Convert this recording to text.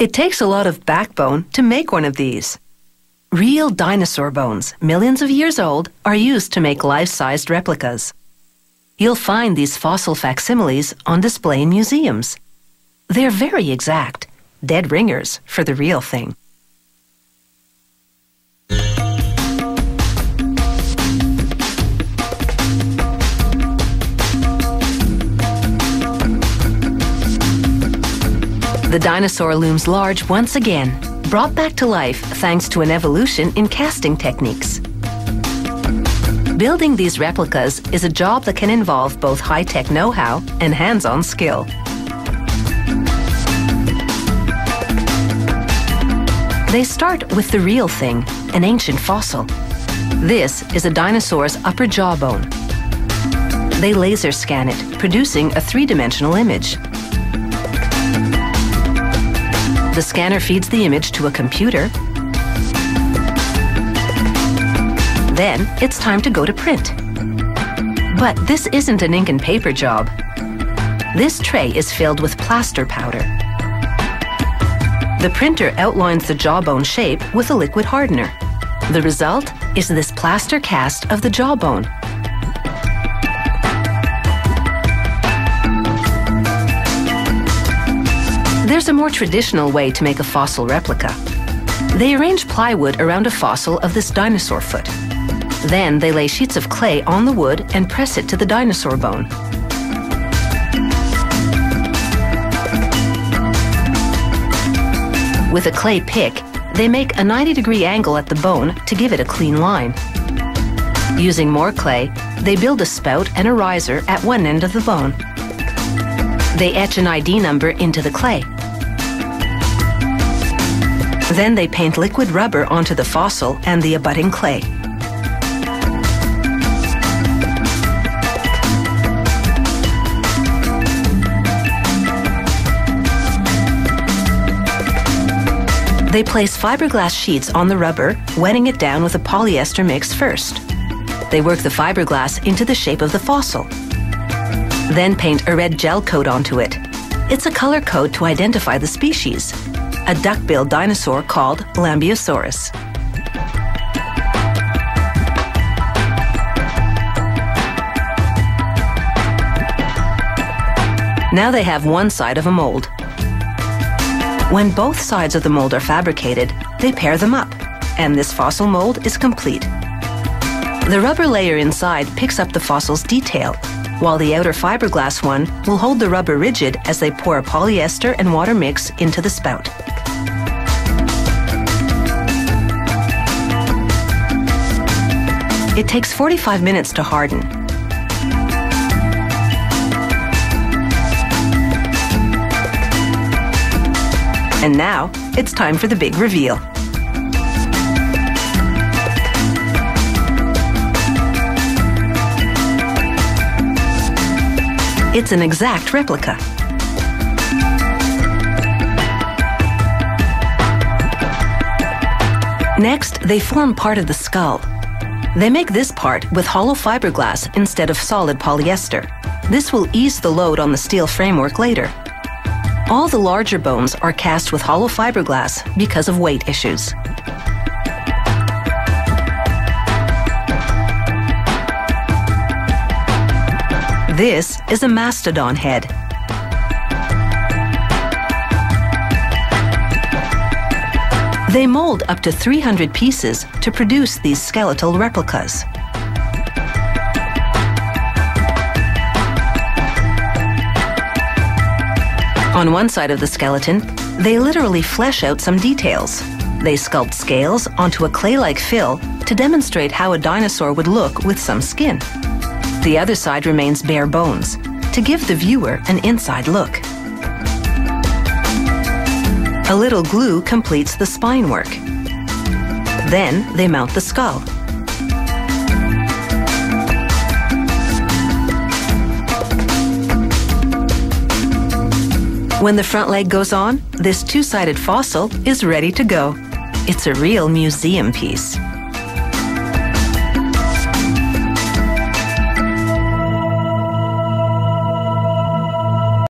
It takes a lot of backbone to make one of these. Real dinosaur bones, millions of years old, are used to make life-sized replicas. You'll find these fossil facsimiles on display in museums. They're very exact, dead ringers for the real thing. The dinosaur looms large once again, brought back to life thanks to an evolution in casting techniques. Building these replicas is a job that can involve both high-tech know-how and hands-on skill. They start with the real thing, an ancient fossil. This is a dinosaur's upper jawbone. They laser scan it, producing a three-dimensional image. The scanner feeds the image to a computer. Then it's time to go to print. But this isn't an ink and paper job. This tray is filled with plaster powder. The printer outlines the jawbone shape with a liquid hardener. The result is this plaster cast of the jawbone. There's a more traditional way to make a fossil replica. They arrange plywood around a fossil of this dinosaur foot. Then they lay sheets of clay on the wood and press it to the dinosaur bone. With a clay pick, they make a 90-degree angle at the bone to give it a clean line. Using more clay, they build a spout and a riser at one end of the bone. They etch an ID number into the clay. Then they paint liquid rubber onto the fossil and the abutting clay. They place fiberglass sheets on the rubber, wetting it down with a polyester mix first. They work the fiberglass into the shape of the fossil. Then paint a red gel coat onto it. It's a color code to identify the species, a duck-billed dinosaur called Lambeosaurus. Now they have one side of a mold. When both sides of the mold are fabricated, they pair them up, and this fossil mold is complete. The rubber layer inside picks up the fossil's detail, while the outer fiberglass one will hold the rubber rigid as they pour a polyester and water mix into the spout. It takes 45 minutes to harden. And now, it's time for the big reveal. It's an exact replica. Next, they form part of the skull. They make this part with hollow fiberglass instead of solid polyester. This will ease the load on the steel framework later. All the larger bones are cast with hollow fiberglass because of weight issues. This is a mastodon head. They mold up to 300 pieces to produce these skeletal replicas. On one side of the skeleton, they literally flesh out some details. They sculpt scales onto a clay-like fill to demonstrate how a dinosaur would look with some skin. The other side remains bare bones, to give the viewer an inside look. A little glue completes the spine work. Then they mount the skull. When the front leg goes on, this two-sided fossil is ready to go. It's a real museum piece.